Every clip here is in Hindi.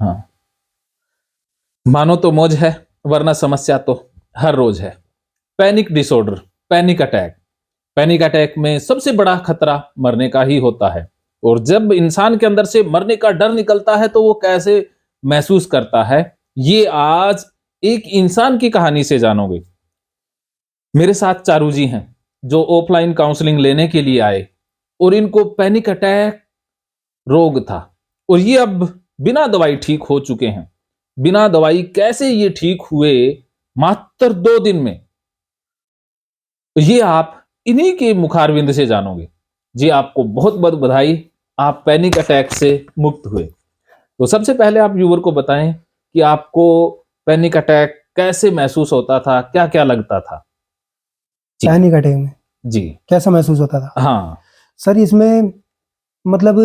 हाँ, मानो तो मौज है, वरना समस्या तो हर रोज है। Panic disorder, panic attack. Panic attack में सबसे बड़ा खतरा मरने का ही होता है। और जब इंसान के अंदर से मरने का डर निकलता है तो वो कैसे महसूस करता है, ये आज एक इंसान की कहानी से जानोगे। मेरे साथ चारू जी हैं, जो ऑफलाइन काउंसलिंग लेने के लिए आए और इनको पैनिक अटैक रोग था, और ये अब बिना दवाई ठीक हो चुके हैं। बिना दवाई कैसे ये ठीक हुए मात्र 2 दिन में, ये आप इन्हीं के मुखारविंद से जानोगे। जी, आपको बहुत बहुत बधाई, आप पैनिक अटैक से मुक्त हुए। तो सबसे पहले आप व्यूअर को बताएं कि आपको पैनिक अटैक कैसे महसूस होता था, क्या क्या लगता था। पैनिक अटैक में जी कैसा महसूस होता था? हाँ सर इसमें मतलब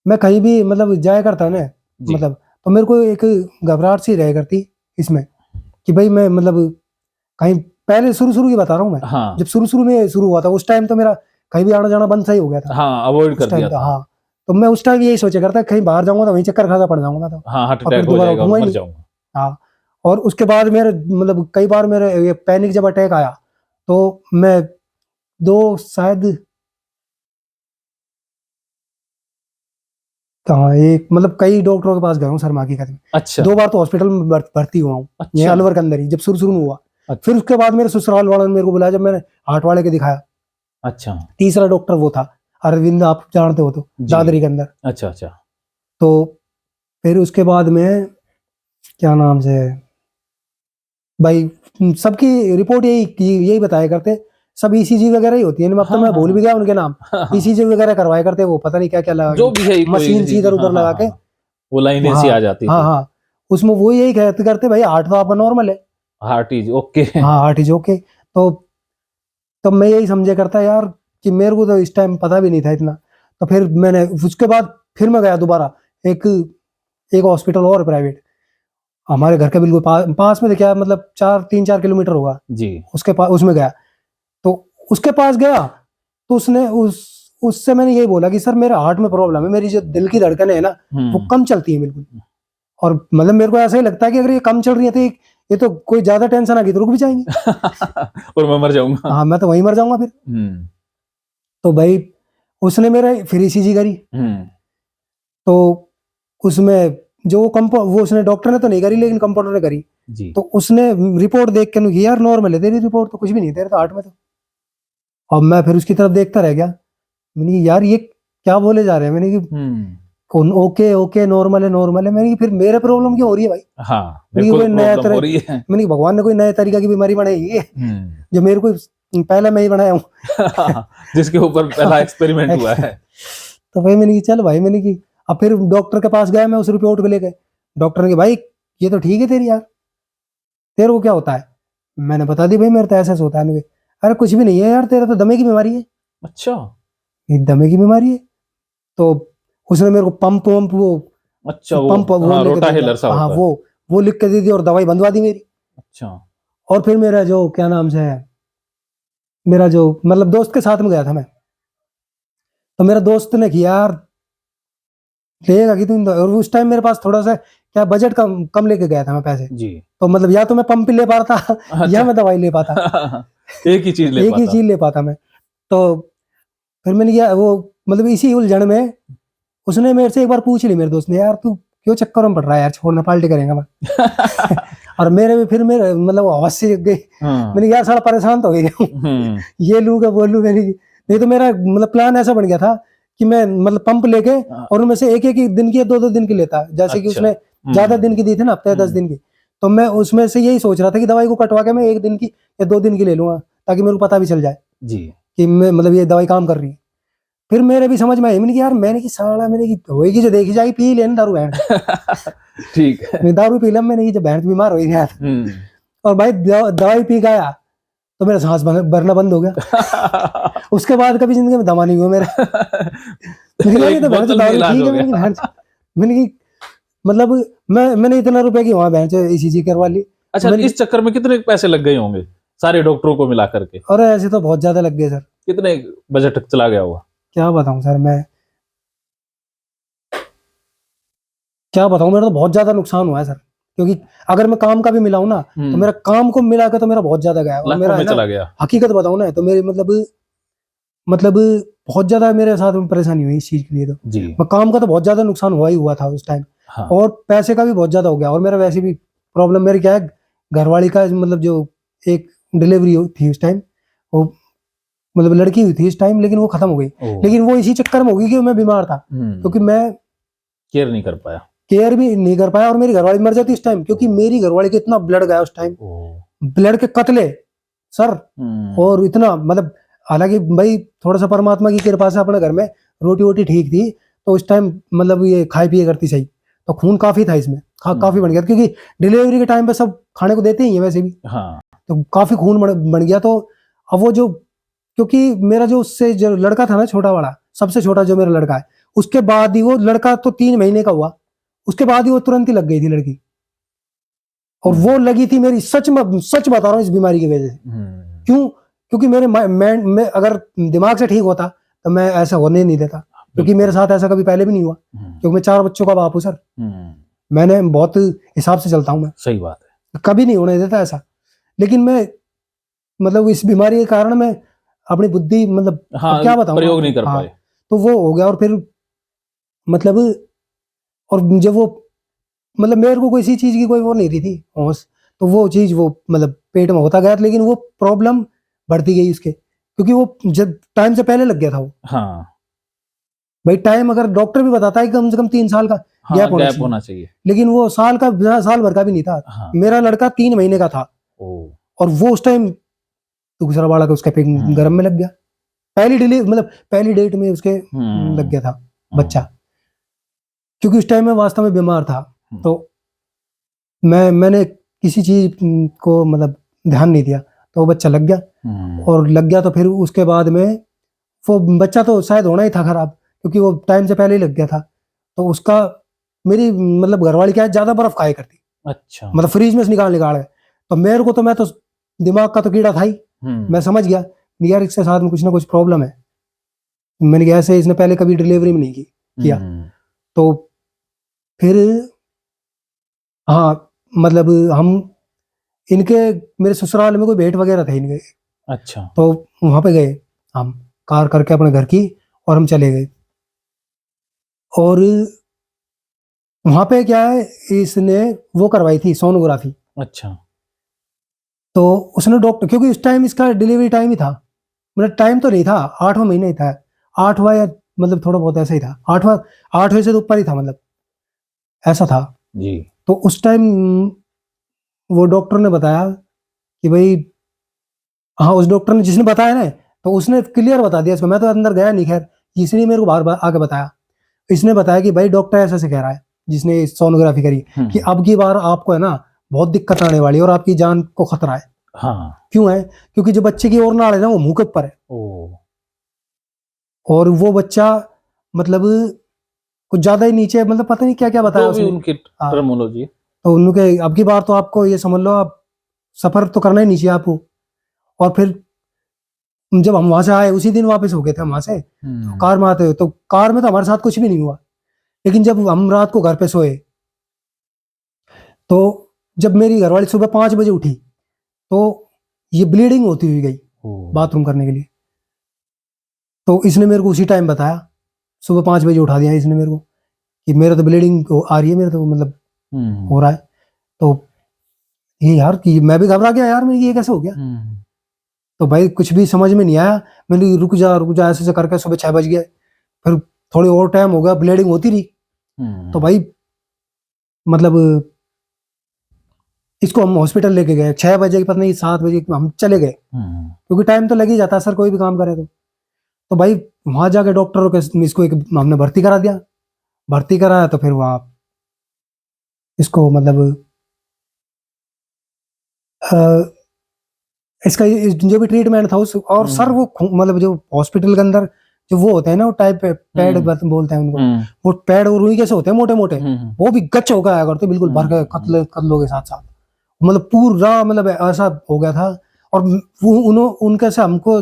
मैं कहीं भी मतलब जाया करता ना, मतलब तो मेरे को एक घबराहट सी रह करती इसमें कि भाई मैं मतलब कहीं, पहले शुरू की बता रहा हूँ मैं। हाँ जब शुरू में शुरू हुआ था उस टाइम तो मेरा कहीं भी आना जाना बंद सही हो गया था। हाँ, अवॉइड कर उस टाइम दिया तो था। हाँ, तो मैं उस टाइम यही सोचा करता कहीं बाहर जाऊंगा तो वहीं चक्कर खासा पड़ जाऊंगा मैं तो, हाँ, हार्ट और फिर अटैक हो दोबारा जाएगा और उठूंगा ही मर नहीं। जाऊंगा। हाँ, और उसके बाद मेरे मतलब कई बार मेरे ये पैनिक जब अटैक आया तो मैं शायद कहाँ, एक मतलब कई डॉक्टरों के पास गया हूँ सर, माँ की कसम। अच्छा 2 बार तो हॉस्पिटल में भर्ती हुआ हूँ, ये अच्छा अलवर के अंदर ही, जब शुरू में हुआ। अच्छा फिर उसके बाद मेरे ससुराल वालों ने मेरे को बुलाया, जब मैंने हार्ट वाले के दिखाया। अच्छा तीसरा डॉक्टर वो था अरविंद, आप जानते हो तो, जी दादरी के अंदर। अच्छा अच्छा तो फिर उसके बाद में क्या नाम से भाई, सबकी रिपोर्ट यही बताया करते, सब ईसीजी वगैरह ही होती है। अब तो हाँ मैं हाँ भूल भी गया उनके नाम। हाँ हाँ, ईसीजी वगैरह करवाया करते, वो पता नहीं क्या क्या लगा जो भी है के कोई मशीन सी इधर हाँ उधर हाँ लगा के। हाँ, वो लाइनें सी हाँ आ जाती हाँ थी। हाँ, उसमें वो यही कहते करते भाई हार्ट तो आपका नॉर्मल है। Heart is okay. हाँ, हार्ट इज ओके। तो तब मैं यही समझे करता यार कि मेरे को तो इस टाइम पता भी नहीं था इतना। तो फिर मैंने उसके बाद फिर मैं गया दोबारा एक एक हॉस्पिटल और प्राइवेट, हमारे घर के बिल्कुल पास में, तो क्या मतलब 3-4 किलोमीटर होगा जी उसके पास, उसमें गया। तो उसके पास गया तो उससे मैंने यही बोला कि सर मेरे हार्ट में प्रॉब्लम है, मेरी जो दिल की धड़कन है ना वो कम चलती है बिल्कुल। और मतलब मेरे को ऐसा ही लगता है कि अगर ये कम चल रही है तो ये तो कोई ज्यादा टेंशन आ गई तो रुक भी जाएंगी। और मैं मर जाऊंगा। हाँ, मैं तो वहीं मर जाऊंगा फिर। तो भाई उसने मेरा फिर ईसीजी करी। तो उसमें जो वो उसने, डॉक्टर ने तो नहीं करी लेकिन कंपाउंडर ने करी। जी तो उसने रिपोर्ट देख के कि यार नॉर्मल है तेरी रिपोर्ट, तो कुछ भी नहीं है तेरे तो हार्ट में तो। और मैं फिर उसकी तरफ देखता रह गया। मैंने कहा, यार ये क्या बोले जा रहे हैं। मैंने कि ओके ओके नॉर्मल है नॉर्मल है। मैंने कि फिर मेरे प्रॉब्लम क्यों हो रही है भाई? हाँ, मैंने कि बिल्कुल कोई नया प्रॉब्लम तरह, हो रही है। मैंने कि भगवान ने कोई नए तरीका की बीमारी बनाई है जो मेरे को पहले मैं ही बनाया हूँ। जिसके ऊपर पहला एक्सपेरिमेंट हुआ है। तो भाई मैंने कि चल भाई, मैंने कि अब फिर डॉक्टर के पास गया मैं उस रिपोर्ट को लेकर। डॉक्टर ने कहा भाई ये तो ठीक है तेरी यार, तेरे को क्या होता है? मैंने बता दी भाई मेरे तो ऐसा होता है। मैंने कहा, अरे कुछ भी नहीं है यार, तेरा तो दमे की बीमारी है। अच्छा ये दमे की बीमारी है? तो उसने मेरे को पंप वंप वो अच्छा, पंप वो हाँ, लेके रोटा दे दिया। हेलर सा हाँ, होता है। वो लिख के दे दी और दवाई बंधवा दी मेरी। अच्छा और फिर मेरा जो क्या नाम से है, मेरा जो मतलब दोस्त के साथ में गया था मैं, तो मेरा दोस्त ने किया यार लेगा कि तुम, और उस टाइम मेरे पास थोड़ा सा क्या बजट कम कम लेके गया था मैं पैसे। जी तो मतलब या तो मैं पंप ले पाता या अच्छा। मैं दवाई ले पाता। एक ही चीज ले एक ही पाता। चीज ले पाता मैं। तो फिर मैंने किया वो, मतलब इसी उलझन में उसने मेरे से एक बार पूछ ली, मेरे दोस्त ने, यार तू क्यों चक्कर में पड़ रहा है यार, छोड़ना पार्टी करेंगे मैं। और मेरे में फिर मेरे मतलब आवाज से जग गई। मैंने यार सारा परेशान तो हो गया हूँ, ये लूंगा वो लूंगा नहीं तो मेरा मतलब प्लान ऐसा बन गया था कि मैं मतलब पंप लेके और उनमें से एक एक दिन की या 2-2 दिन की लेता, जैसे कि अच्छा उसने ज्यादा दिन की दी थी ना, हफ्ते 10 दिन की। तो मैं उसमें से यही सोच रहा था कि दवाई को कटवा के मैं 1 दिन की या 2 दिन की ले लूंगा, ताकि मेरे को पता भी चल जाए जी कि मैं मतलब ये दवाई काम कर रही है। फिर मेरे भी समझ में आई, मैंने कि यार मैंने की साला, मैंने की होएगी जो देखी जाएगी, पी लेना दारू बहन। ठीक है। मैं दारू पी लम, मैंने की जब बहन बीमार हो गया। और भाई दवाई पी गया तो मेरा सांस भरना बंद हो गया। उसके बाद कभी जिंदगी में दमा नहीं हुआ मेरा। मैंने कहा ये एक तो बहन बोतल में दारू इलाज ठीक हो है। मैंने की गया। बहन, मैंने की मतलब मैंने इतना रुपए की वहां बहन ईसीजी करवा ली। अच्छा, इस चक्कर में कितने पैसे लग गए होंगे सारे डॉक्टरों को मिला करके? और ऐसे तो बहुत ज्यादा लग गए सर, कितने बजट चला गया होगा? क्या बताऊं सर मैं, क्या बताऊं, मेरा तो बहुत ज्यादा नुकसान हुआ है सर, क्योंकि अगर मैं काम का भी मिलाऊं ना तो मेरा काम को मिला के तो मेरा बहुत ज्यादा गया, और लाखों मेरा में है ना, चला गया। हकीकत बताऊं ना तो मेरे मतलब बहुत ज्यादा मेरे साथ में परेशानी हुई इस चीज के लिए। तो जी। मैं काम का तो बहुत ज्यादा नुकसान हुआ ही हुआ था उस टाइम, हाँ। और पैसे का भी बहुत ज्यादा हो गया। और मेरा वैसे भी प्रॉब्लम मेरी क्या है, घरवाली का मतलब जो एक डिलीवरी थी उस टाइम, वो मतलब लड़की हुई थी इस टाइम, लेकिन वो खत्म हो गई। ओ। लेकिन वो इसी चक्कर में हो गई कि मैं बीमार था, क्योंकि मैं केयर नहीं कर पाया। केयर भी नहीं कर पाया, और मेरी घरवाली मर जाती इस टाइम, क्योंकि मेरी घरवाली के इतना ब्लड गया उस टाइम, ब्लड के कतले सर। और इतना मतलब, हालांकि भाई थोड़ा सा परमात्मा की कृपा से अपने घर में रोटी वोटी ठीक थी, तो उस टाइम मतलब ये खाई पिए करती सही, तो खून काफी था इसमें, काफी बन गया, क्योंकि डिलीवरी के टाइम पे सब खाने को देते ही है वैसे भी। हाँ। तो काफी खून बन गया। तो अब वो जो, क्योंकि मेरा जो उससे जो लड़का था ना, छोटा वाला, सबसे छोटा जो मेरा लड़का है, उसके बाद ही वो लड़का तो 3 महीने का हुआ, उसके बाद ही वो तुरंत ही लग गई थी लड़की। और वो लगी थी मेरी, सच बता रहा हूँ, इस बीमारी की वजह से। क्यों? क्योंकि मेरे मैं अगर दिमाग से ठीक होता तो मैं ऐसा होने नहीं देता, क्योंकि मेरे साथ ऐसा कभी पहले भी नहीं हुआ, क्योंकि मैं 4 बच्चों का बाप हूँ सर। मैंने बहुत हिसाब से चलता हूँ मैं, सही बात है, कभी नहीं होने देता ऐसा। लेकिन मैं मतलब इस बीमारी के कारण मैं अपनी बुद्धि मतलब, हाँ, क्या बताऊं, प्रयोग नहीं कर पाए। तो वो हो गया। और फिर मतलब, और जब वो मतलब मेरे को किसी चीज की कोई वो नहीं रही थी होश, तो वो चीज वो मतलब पेट में होता गया, लेकिन वो प्रॉब्लम बढ़ती गई उसके, क्योंकि वो जब टाइम से पहले लग गया था वो। हाँ भाई टाइम अगर डॉक्टर भी बताता है कि कम से कम 3 साल का हाँ, गैप होना चाहिए, लेकिन वो साल भर का भी नहीं था। हाँ। मेरा लड़का 3 महीने का था, और वो उस टाइम दूसरा वाला का उसका पेट गर्म में लग गया, पहली डिलीवरी मतलब पहली डेट में उसके लग गया था बच्चा, क्योंकि उस टाइम में वास्तव में बीमार था। तो मैंने किसी चीज को मतलब ध्यान नहीं दिया, तो वो बच्चा लग गया। और लग गया तो फिर उसके बाद में वो बच्चा तो शायद होना ही था खराब, क्योंकि वो टाइम से पहले ही लग गया था। तो उसका, मेरी मतलब घरवाली क्या है, ज्यादा बर्फ खाया करती, अच्छा, मतलब फ्रीज में से निकाल के। तो मेरे को तो, मैं तो दिमाग का तो कीड़ा था ही, मैं समझ गया यार इसके साथ में कुछ ना कुछ प्रॉब्लम है। मैंने कहा ऐसे इसने पहले कभी डिलीवरी में नहीं किया। तो फिर हाँ, मतलब हम इनके, मेरे ससुराल में कोई भेंट वगैरह थे इनके, अच्छा, तो वहां पे गए हम, कार करके अपने घर की, और हम चले गए। और वहां पे क्या है, इसने वो करवाई थी सोनोग्राफी। अच्छा, तो उसने डॉक्टर, क्योंकि उस टाइम इसका डिलीवरी टाइम ही था, मतलब टाइम तो नहीं था, 8वां महीना ही था, 8वां या मतलब थोड़ा बहुत ऐसा ही था, 8वें से तो ऊपर ही था, मतलब ऐसा था जी। तो उस टाइम वो डॉक्टर ने बताया कि भाई, हाँ उस डॉक्टर ने जिसने बताया ना, तो उसने क्लियर बता दिया इसको, मैं तो अंदर गया नहीं खैर, इसलिए मेरे को बार बार आके बताया। इसने बताया कि भाई डॉक्टर ऐसा से कह रहा है जिसने सोनोग्राफी करी, कि अब की बार आपको है ना बहुत दिक्कत आने वाली है, और आपकी जान को खतरा है। हाँ। क्यों है? क्योंकि जो बच्चे की ओर नाड़ है ना, वो मुंह के ऊपर है, और वो बच्चा मतलब कुछ ज्यादा ही नीचे, मतलब पता नहीं क्या क्या बताया भी उसने। उनकी टर्मिनोलॉजी। तो उनके अब की बार तो आपको ये समझ लो, आप सफर तो करना ही नहीं चाहिए आपको। और फिर जब हम वहां से आए, उसी दिन वापस हो गए थे हम वहां से, तो कार में आते हुए, तो कार में तो हमारे साथ कुछ भी नहीं हुआ, लेकिन जब हम रात को घर पे सोए, तो जब मेरी घरवाली सुबह 5 बजे उठी, तो ये ब्लीडिंग होती हुई गई बाथरूम करने के लिए। तो इसने मेरे को उसी टाइम बताया, सुबह 5 बजे उठा दिया इसने मेरे को, कि मेरा तो ब्लीडिंग आ रही है, मेरा तो मतलब हो रहा है। तो ये यार, कि मैं भी घबरा गया यार, मैं ये कैसे हो गया। तो भाई कुछ भी समझ में नहीं आया, मैंने रुक जा ऐसे करके सुबह 6 बज गए, फिर थोड़ी और टाइम हो गया, ब्लीडिंग होती रही। तो भाई मतलब इसको हम हॉस्पिटल लेके गए, 6 बजे पता नहीं 7 बजे हम चले गए, क्योंकि टाइम तो लग ही जाता है सर, कोई भी काम करे तो भाई वहां जाके डॉक्टरों के इसको एक हमने भर्ती करा दिया। भर्ती कराया तो फिर वहां इसको मतलब इसका जो भी ट्रीटमेंट था उस, और सर वो मतलब जो हॉस्पिटल के अंदर जो वो होते हैं ना, वो टाइप पैड बोलते हैं उनको, वो पैड और रुई कैसे होते हैं मोटे मोटे, वो भी गच हो गया करते बिल्कुल भर के कतलों के साथ साथ, मतलब पूरा मतलब ऐसा हो गया था। और उनके से हमको,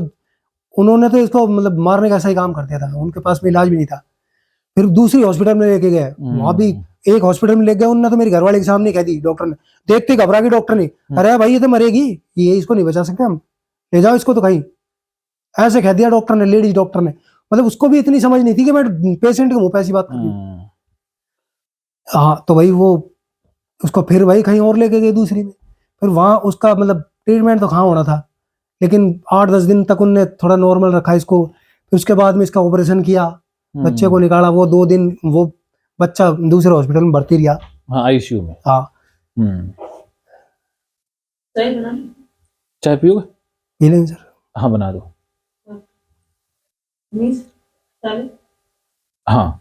उन्होंने तो इसको मतलब मारने का सही काम कर दिया था, उनके पास में इलाज भी नहीं था। फिर दूसरी हॉस्पिटल में लेके गए, वहां भी एक हॉस्पिटल में ले गए उन्होंने, तो मेरी घरवाले के सामने कह दी डॉक्टर ने, देखते घबरा गई डॉक्टर ने, अरे भाई ये तो मरेगी, ये इसको नहीं बचा सकते हम, ले जाओ इसको तो कहीं, ऐसे कह दिया डॉक्टर ने, लेडीज डॉक्टर ने। मतलब उसको भी इतनी समझ नहीं थी कि मैं पेशेंट के मुंह पे ऐसी बात कर रही हूँ। हाँ, तो भाई वो उसको फिर भाई कहीं और लेके गए दूसरी में, फिर वहां उसका मतलब ट्रीटमेंट तो कहाँ होना था, लेकिन 8-10 दिन तक उनने थोड़ा नॉर्मल रखा इसको, फिर उसके बाद में इसका ऑपरेशन किया, बच्चे को निकाला, वो 2 दिन वो बच्चा दूसरे हॉस्पिटल में भर्ती रहा। हाँ, आईसीयू में। हाँ। चाय पियोगे? पी लेंगे सर। हाँ, बना दो। हाँ,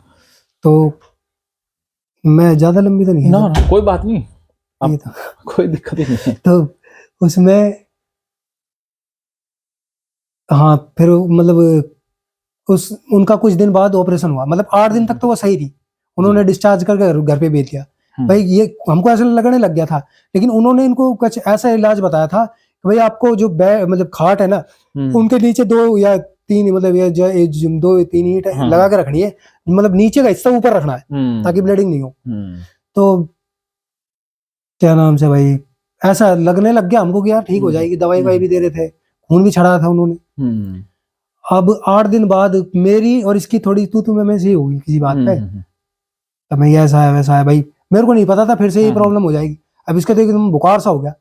तो मैं ज्यादा लंबी तो नहीं है ना ना कोई बात नहीं, ये तो कोई दिक्कत ही नहीं है। तो उसमें हाँ, फिर मतलब उनका कुछ दिन बाद ऑपरेशन हुआ, मतलब 8 दिन तक तो वो सही थी, उन्होंने डिस्चार्ज करके घर पे भेज दिया। भाई ये हमको ऐसा लगने लग गया था, लेकिन उन्होंने इनको कुछ ऐसा इलाज बताया था कि भाई आपको जो मतलब खाट है ना, उनके नीचे 2 या 3 मतलब ये जो 2-3 ईंट लगा के रखनी है, मतलब नीचे का हिस्सा ऊपर रखना है ताकि ब्लीडिंग नहीं हो। तो क्या नाम से भाई ऐसा लगने लग गया हमको कि यार ठीक हो जाएगी, दवाई वाई भी दे रहे थे, खून भी चढ़ाया था उन्होंने। अब 8 दिन बाद मेरी और इसकी थोड़ी तू में से ही होगी किसी बात पे, तो मैं ऐसा है वैसा है, भाई मेरे को नहीं पता था फिर से ये प्रॉब्लम हो जाएगी। अब इसका तो एकदम बुखार सा हो गया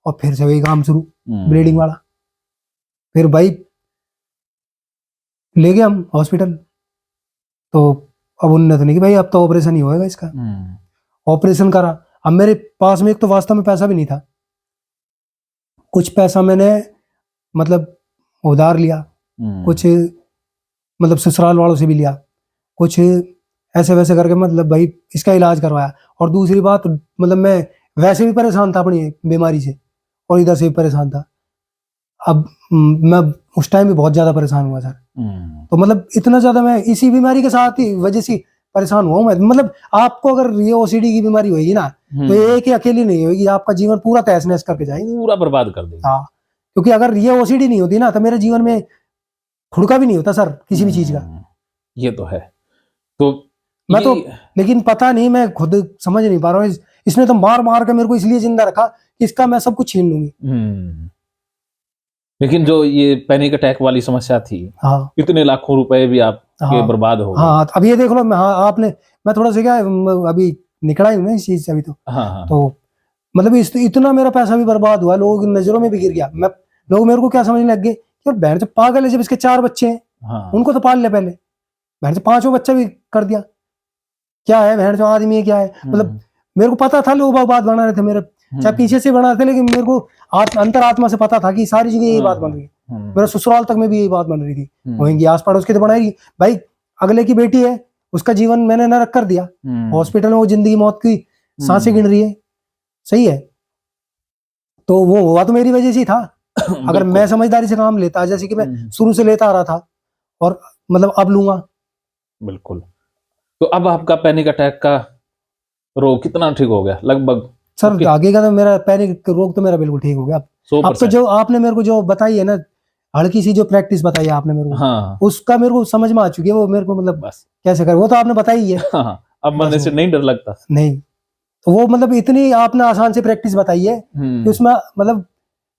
और फिर से वही काम शुरू, ब्लीडिंग वाला। फिर भाई ले गए हम हॉस्पिटल, तो अब उन्होंने तो नहीं कि भाई अब तो ऑपरेशन ही होएगा इसका, ऑपरेशन करा। अब मेरे पास में एक तो वास्तव में पैसा भी नहीं था, कुछ पैसा मैंने मतलब उधार लिया, कुछ मतलब ससुराल वालों से भी लिया, कुछ ऐसे वैसे करके मतलब भाई इसका इलाज करवाया। और दूसरी बात मतलब मैं वैसे भी परेशान था अपनी बीमारी से और इधर से भी परेशान था। अब मैं उस टाइम भी बहुत ज्यादा परेशान हुआ सर, तो मतलब इतना ज्यादा मैं इसी बीमारी के साथ ही वजह से परेशान हुआ हूं मैं। मतलब आपको अगर ये ओसीडी की बीमारी होगी ना, तो ये एक ही अकेली नहीं होगी, आपका जीवन पूरा तहस नहस करके जाएगी, पूरा बर्बाद कर देगी। हाँ, क्योंकि अगर ये ओसीडी नहीं होती ना तो मेरे जीवन में खुड़का भी नहीं होता सर किसी भी चीज का। ये तो है। तो मैं तो लेकिन पता नहीं, मैं खुद समझ नहीं पा रहा हूँ, इसने तो मार मार के मेरे को इसलिए जिंदा रखा कि इसका मैं सब कुछ छीन लूंगी। लेकिन जो ये पैनिक अटैक वाली समस्या थी, हाँ, इतने लाखों रुपए भी आपके बर्बाद हो गए। हाँ, अब ये देख लो, हाँ आपने, मैं थोड़ा सा क्या अभी निकला ही हूँ ना इस चीज से अभी, तो मतलब इतना मेरा पैसा भी बर्बाद हुआ, लोगों की नजरों में भी गिर गया। लोग मेरे को क्या समझने लग गए, यार बहन तो पागल है, जब इसके 4 बच्चे हैं उनको तो पाल ले पहले, बहन से 5वां बच्चा भी कर दिया, क्या है बहन जो आदमी है क्या है। मतलब मेरे को पता था लोग बात बना रहे थे मेरे, चाहे पीछे से बना रहे थे, लेकिन मेरे को अंतर आत्मा से पता था कि सारी जगह यही बात बन रही है। मेरा ससुराल तक में भी यही बात बन रही थी, होंगी आस पड़ोस की तो बनाएगी भाई, अगले की बेटी है उसका जीवन मैंने नरक कर दिया, हॉस्पिटल में वो जिंदगी मौत की सांसें गिन रही है, सही है। तो वो हुआ तो मेरी वजह से ही था। अगर मैं समझदारी से काम लेता, जैसे कि मैं शुरू से लेता आ रहा था और मतलब अब लूंगा। बिल्कुल। तो अब आपका पैनिक अटैक का रोग कितना ठीक हो गया लगभग? सर आगे का तो मेरा पैनिक रोग तो मेरा बिल्कुल ठीक हो गया। अब तो जो आपने मेरे को जो बताई है ना, हल्की सी जो प्रैक्टिस बताई है आपने मेरे को, हाँ, उसका मेरे को समझ में आ चुकी है, वो मेरे को मतलब बस कैसे कर, वो तो आपने बताई है। हाँ, अब मरने से नहीं डर लगता। नहीं, तो वो मतलब इतनी आपने आसान से प्रैक्टिस बताई है कि उसमें मतलब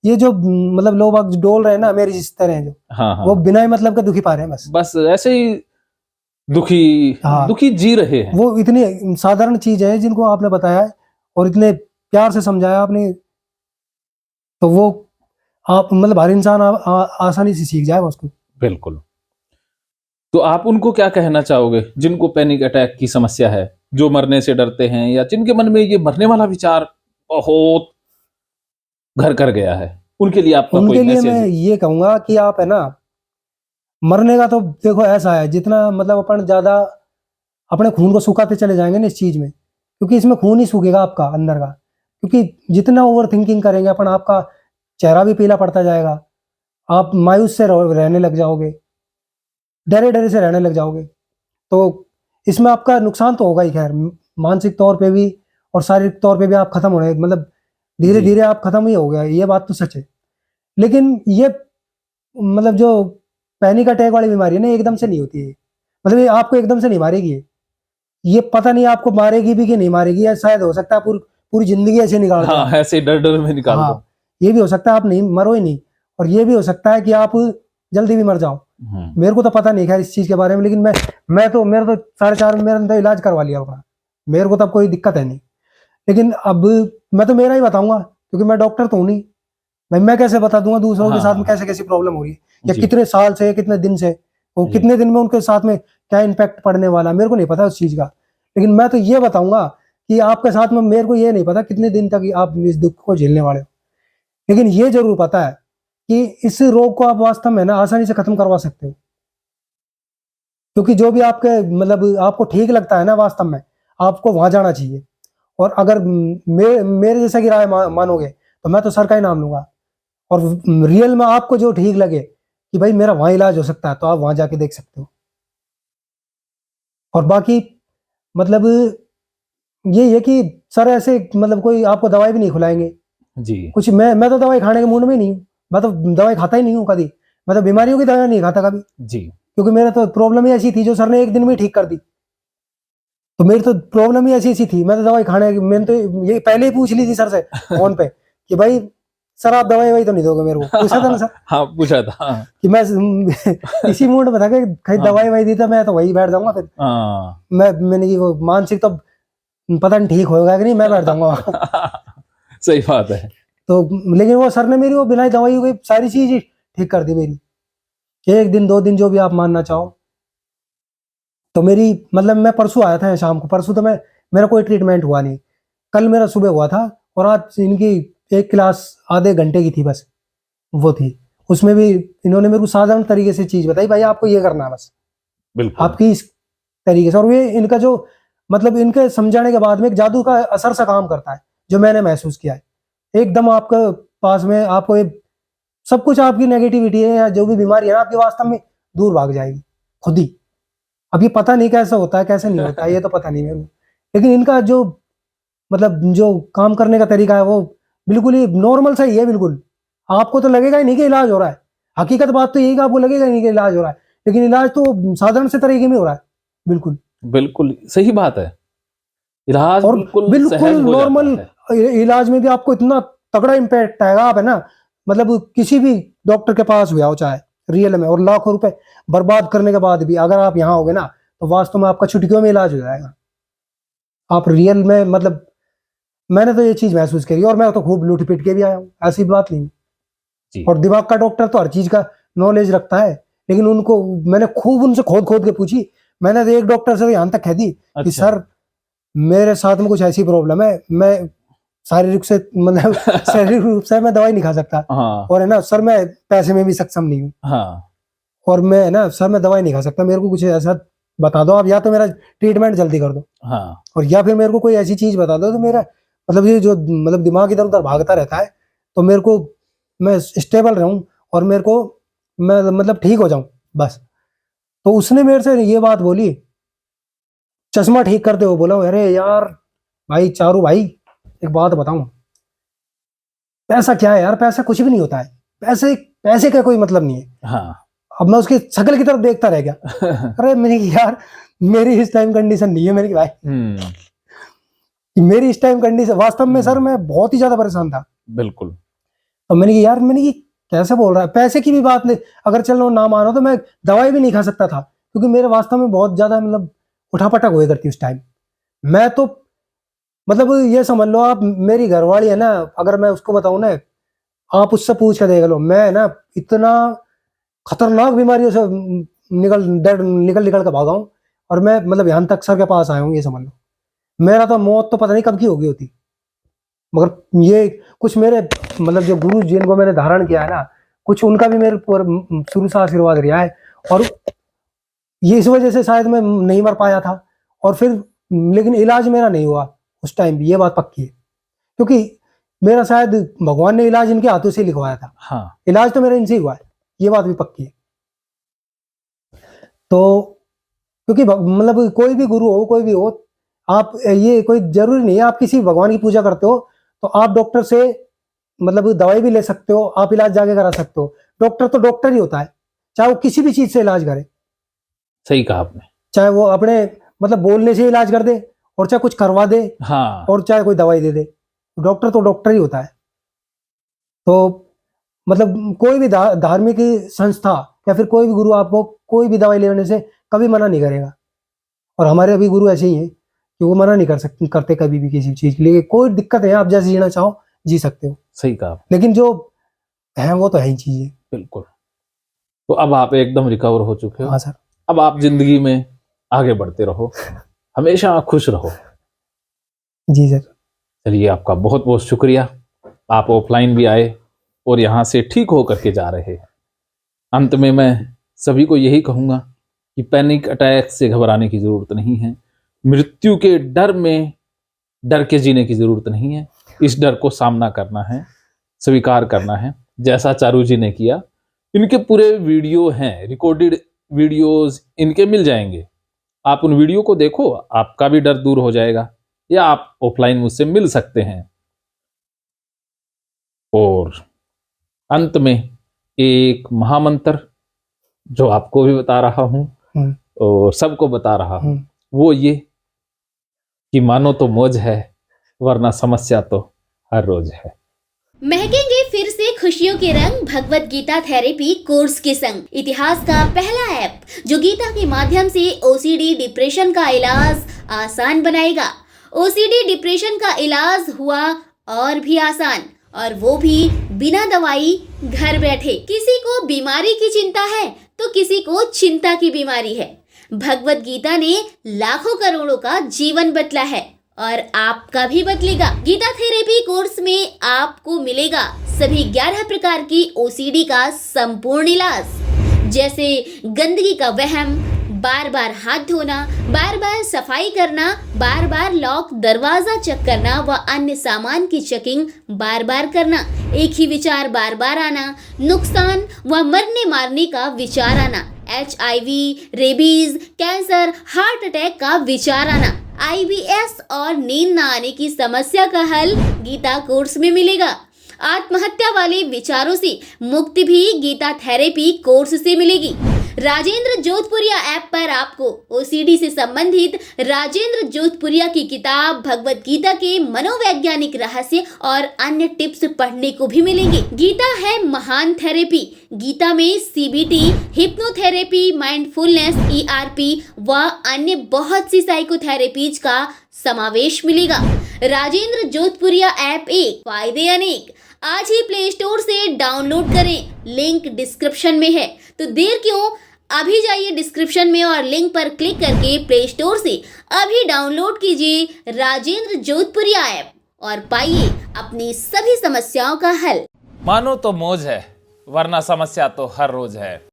ये जो मतलब लोग डोल रहे हैं ना मेरी जिस तरह जो, हाँ, वो बिना ही मतलब के दुखी पा रहे हैं, बस ऐसे ही दुखी जी रहे हैं। वो इतनी साधारण चीज है जिनको आपने बताया है और इतने प्यार से समझाया आपने, तो वो आप मतलब हर इंसान आसानी से सीख जाए उसको। बिल्कुल। तो आप उनको क्या कहना चाहोगे जिनको पैनिक अटैक की समस्या है, जो मरने से डरते हैं या जिनके मन में ये मरने वाला विचार बहुत घर कर गया है, उनके लिए आपका उनके लिए मैं ये कहूंगा कि आप है ना, मरने का तो देखो ऐसा है, जितना मतलब अपन ज्यादा अपने खून को सुखाते चले जाएंगे ना इस चीज में, क्योंकि इसमें खून ही सूखेगा आपका अंदर का, क्योंकि जितना ओवर थिंकिंग करेंगे अपन, आपका चेहरा भी पीला पड़ता जाएगा, आप मायूस से रहने लग जाओगे, डरे डरे से रहने लग जाओगे। तो इसमें आपका नुकसान तो होगा ही, खैर मानसिक तौर पे भी और शारीरिक तौर पे भी आप खत्म होने, मतलब धीरे धीरे आप खत्म ही हो गया, ये बात तो सच है। लेकिन ये मतलब जो पैनिक अटैक वाली बीमारी है ना, एकदम से नहीं होती है, मतलब ये आपको एकदम से नहीं मारेगी, ये पता नहीं आपको मारेगी भी कि नहीं मारेगी, या शायद हो सकता है पूरी जिंदगी ऐसे निकाल दो। हाँ, ऐसे डर डर में निकाल दो। हाँ, ये भी हो सकता है आप नहीं मरो ही नहीं, और ये भी हो सकता है कि आप जल्दी भी मर जाओ। मेरे को तो पता नहीं खैर इस चीज के बारे में, लेकिन मैं तो मेरा तो 4.5 में मेरा तो इलाज करवा लिया होगा, मेरे को तब कोई दिक्कत है नहीं। लेकिन अब मैं तो मेरा ही बताऊंगा, क्योंकि मैं डॉक्टर तो हूं नहीं भाई, मैं कैसे बता दूंगा दूसरों के साथ में कैसे कैसी प्रॉब्लम हो रही है, या जी। कितने साल से, कितने दिन से, वो जी। कितने दिन में उनके साथ में क्या इम्पैक्ट पड़ने वाला है, मेरे को नहीं पता उस चीज का। लेकिन मैं तो ये बताऊंगा कि आपके साथ में, मेरे को ये नहीं पता कितने दिन तक आप इस दुख को झेलने वाले हो, लेकिन ये जरूर पता है कि इस रोग को आप वास्तव में ना आसानी से खत्म करवा सकते हो। क्योंकि जो भी आपके मतलब आपको ठीक लगता है ना, वास्तव में आपको वहां जाना चाहिए। और अगर मेरे जैसा की राय मानोगे तो मैं तो सर का ही नाम लूंगा, और रियल में आपको जो ठीक लगे कि भाई मेरा वहां इलाज हो सकता है, तो आप वहां जाके देख सकते हो। और बाकी मतलब ये है कि सर ऐसे मतलब कोई आपको दवाई भी नहीं खिलाएंगे जी। कुछ। मैं तो दवाई खाने के मूड में नहीं हूँ, मैं तो दवाई खाता ही नहीं हूँ कभी, मैं तो बीमारियों की दवाई नहीं खाता कभी, जी। क्योंकि मेरा तो प्रॉब्लम ही ऐसी थी जो सर ने एक दिन में ठीक कर दी। तो मेरी तो प्रॉब्लम ही ऐसी थी, मैं तो दवाई खाने, मैंने तो ये पहले ही पूछ ली थी सर से फोन पे कि भाई सर आप दवाई वही तो नहीं दोगे मेरे को, पूछा था ना सर। हाँ, पूछा था। हाँ। कि मैं इसी मूड में था कि कहीं दवाई वही दी तो मैं तो वही बैठ जाऊंगा फिर। मैंने कि वो मानसिक तो पता नहीं ठीक होगा कि नहीं, मैं बैठ जाऊंगा सही बात है। तो लेकिन वो सर ने मेरी वो बिना दवाई की सारी चीज ठीक कर दी मेरी, एक दिन 2 दिन जो भी आप मानना चाहो। तो मेरी मतलब मैं परसों आया था शाम को, परसों तो मेरा कोई ट्रीटमेंट हुआ नहीं, कल मेरा सुबह हुआ था, और आज इनकी एक क्लास आधे घंटे की थी बस, वो थी, उसमें भी इन्होंने मेरे को साधारण तरीके से चीज बताई, भाई आपको ये करना है बस, बिल्कुल। आपकी इस तरीके से। और ये इनका जो मतलब इनके समझाने के बाद में एक जादू का असर सा काम करता है, जो मैंने महसूस किया है। एकदम आपके पास में आपको सब कुछ, आपकी नेगेटिविटी है या जो भी बीमारी है ना आपकी, वास्तव में दूर भाग जाएगी खुद ही। अब ये पता नहीं कैसे होता है कैसे नहीं होता है, ये तो पता नहीं मेरे को, लेकिन इनका जो मतलब जो काम करने का तरीका है वो बिल्कुल ही नॉर्मल सा ही है बिल्कुल। आपको तो लगेगा ही नहीं कि इलाज हो रहा है, हकीकत बात तो यही कि आपको लगेगा ही नहीं कि इलाज हो रहा है, लेकिन इलाज तो साधारण से तरीके में हो रहा है बिल्कुल। बिल्कुल सही बात है। इलाज और बिल्कुल बिल्कुल सहज हो जाता नॉर्मल है। इलाज में भी आपको इतना तगड़ा इम्पैक्ट आएगा, आप है ना मतलब किसी भी डॉक्टर के पास हुआ हो चाहे रियल में, और लाखों रुपए बर्बाद करने के बाद भी अगर आप यहाँ होगे ना, तो वास्तव में आपका चुटकियों में इलाज हो जाएगा। आप रियल में मतलब मैंने तो ये चीज महसूस करी, और मैं तो खूब लूट पिट के भी आया हूँ, ऐसी बात नहीं। जी। और दिमाग का डॉक्टर तो हर चीज का नॉलेज रखता है, लेकिन उनको मैंने खूब उनसे खोद खोद के पूछी। मैंने तो एक डॉक्टर से यहाँ तक कह दी कि अच्छा। सर मेरे साथ में कुछ ऐसी प्रॉब्लम है, मैं शारीरिक से मतलब शारीरिक रूप से मैं दवाई नहीं खा सकता, हाँ। और है ना सर मैं पैसे में भी सक्षम नहीं हूँ, हाँ। और मैं है ना सर मैं दवाई नहीं खा सकता, मेरे को कुछ ऐसा बता दो आप, या तो मेरा ट्रीटमेंट जल्दी कर दो, हाँ। और या फिर मेरे को कोई ऐसी चीज बता दो तो मेरा मतलब ये जो मतलब दिमाग इधर उधर भागता रहता है, तो मेरे को मैं स्टेबल रहूं, और मेरे को मैं मतलब ठीक हो जाऊं बस। तो उसने मेरे से ये बात बोली, चश्मा ठीक करते हो, बोला अरे यार भाई चारू भाई एक बात बताऊं, पैसा क्या है यार, पैसा कुछ भी नहीं होता है, पैसे पैसे का कोई मतलब नहीं है। हाँ। अब मैं उसकी शक्ल की तरफ देखता रह गया, अरे मैंने कहा, यार मेरी इस टाइम कंडीशन नहीं है, मेरी भाई मेरी इस टाइम कंडीशन वास्तव में सर मैं बहुत ही ज्यादा परेशान था। बिल्कुल। तो मैंने कहा यार, मैंने कि कैसे बोल रहा है, पैसे की भी बात नहीं, अगर चलो ना मानो तो मैं दवाई भी नहीं खा सकता था, क्योंकि मेरे वास्तव में बहुत ज्यादा मतलब उठापटक हुए करती उस टाइम। मैं तो मतलब ये समझ लो आप, मेरी घरवाली है ना, अगर मैं उसको बताऊं ना, आप उससे पूछ के देख लो, मैं ना इतना खतरनाक बीमारियों से निकल निकल के भागा हूं, और मैं मतलब यहाँ तक सर के पास आया हूँ, ये समझ लो। मेरा तो मौत तो पता नहीं कब की होगी होती, मगर ये कुछ मेरे मतलब जो गुरु जिनको मैंने धारण किया है ना, कुछ उनका भी मेरे पर शुरू से आशीर्वाद रहा है, और ये इस वजह से शायद मैं नहीं मर पाया था। और फिर लेकिन इलाज मेरा नहीं हुआ उस टाइम भी, ये बात पक्की है, क्योंकि मेरा शायद भगवान ने इलाज इनके हाथों से लिखवाया था। हाँ। इलाज तो मेरा इनसे ही हुआ है, ये बात भी पक्की है। तो क्योंकि मतलब कोई भी गुरु हो कोई भी हो, आप ये कोई जरूरी नहीं है आप किसी भगवान की पूजा करते हो तो आप डॉक्टर से मतलब दवाई भी ले सकते हो, आप इलाज जाके करा सकते हो। डॉक्टर तो डॉक्टर ही होता है, चाहे वो किसी भी चीज से इलाज करे, सही कहा आपने। चाहे वो अपने मतलब बोलने से इलाज कर दे और चाहे कुछ करवा दे हाँ और चाहे कोई दवाई दे दे। डॉक्टर तो डॉक्टर ही होता है। तो मतलब कोई भी धार्मिक संस्था या फिर कोई भी गुरु आपको कोई भी दवाई लेने से कभी मना नहीं करेगा। और हमारे अभी गुरु ऐसे ही हैं कि वो मना नहीं करते कभी भी किसी चीज के लिए। कोई दिक्कत है, आप जैसे जीना चाहो जी सकते हो, सही कहा। लेकिन जो है वो तो है ही चीज है। बिल्कुल। तो अब आप एकदम रिकवर हो चुके हो। हाँ सर। अब आप जिंदगी में आगे बढ़ते रहो, हमेशा खुश रहो। जी सर। चलिए, आपका बहुत बहुत शुक्रिया। आप ऑफलाइन भी आए और यहाँ से ठीक होकर के जा रहे हैं। अंत में मैं सभी को यही कहूँगा कि पैनिक अटैक से घबराने की ज़रूरत नहीं है। मृत्यु के डर में डर के जीने की ज़रूरत नहीं है। इस डर को सामना करना है, स्वीकार करना है, जैसा चारू जी ने किया। इनके पूरे वीडियो हैं, रिकॉर्डेड वीडियोस इनके मिल जाएंगे। आप उन वीडियो को देखो, आपका भी डर दूर हो जाएगा। या आप ऑफलाइन मुझसे मिल सकते हैं। और अंत में एक महामंत्र जो आपको भी बता रहा हूं और सबको बता रहा हूं, वो ये कि मानो तो मौज है वरना समस्या तो हर रोज है। महकेंगे फिर से खुशियों के रंग भगवत गीता थेरेपी कोर्स के संग। इतिहास का पहला ऐप जो गीता के माध्यम से ओसीडी डिप्रेशन का इलाज आसान बनाएगा। ओसीडी डिप्रेशन का इलाज हुआ और भी आसान, और वो भी बिना दवाई, घर बैठे। किसी को बीमारी की चिंता है तो किसी को चिंता की बीमारी है। भगवत गीता ने लाखों करोड़ों का जीवन बदला है और आपका भी बदलेगा। गीता थेरेपी कोर्स में आपको मिलेगा सभी 11 प्रकार की ओसीडी का संपूर्ण इलाज, जैसे गंदगी का वहम, बार बार हाथ धोना, बार बार सफाई करना, बार बार लॉक दरवाजा चेक करना व अन्य सामान की चेकिंग बार बार करना, एक ही विचार बार बार आना, नुकसान व मरने मारने का विचार आना, HIV, rabies, cancer, heart attack का विचार आना, IBS और नींद न आने की समस्या का हल गीता कोर्स में मिलेगा। आत्महत्या वाले विचारों से मुक्ति भी गीता थेरेपी कोर्स से मिलेगी। राजेंद्र जोधपुरिया ऐप पर आपको ओसीडी से संबंधित राजेंद्र जोधपुरिया की किताब भगवत गीता के मनोवैज्ञानिक रहस्य और अन्य टिप्स पढ़ने को भी मिलेंगे। गीता है महान थेरेपी। गीता में CBT, हिप्नोथेरेपी, माइंडफुलनेस, ERP व अन्य बहुत सी साइकोथेरेपीज का समावेश मिलेगा। राजेंद्र जोधपुरिया ऐप एक, फायदे अनेक। आज ही प्ले स्टोर से डाउनलोड करें, लिंक डिस्क्रिप्शन में है। तो देर क्यों, अभी जाइए डिस्क्रिप्शन में और लिंक पर क्लिक करके प्ले स्टोर से अभी डाउनलोड कीजिए राजेंद्र जोधपुरिया ऐप और पाइए अपनी सभी समस्याओं का हल। मानो तो मौज है वरना समस्या तो हर रोज है।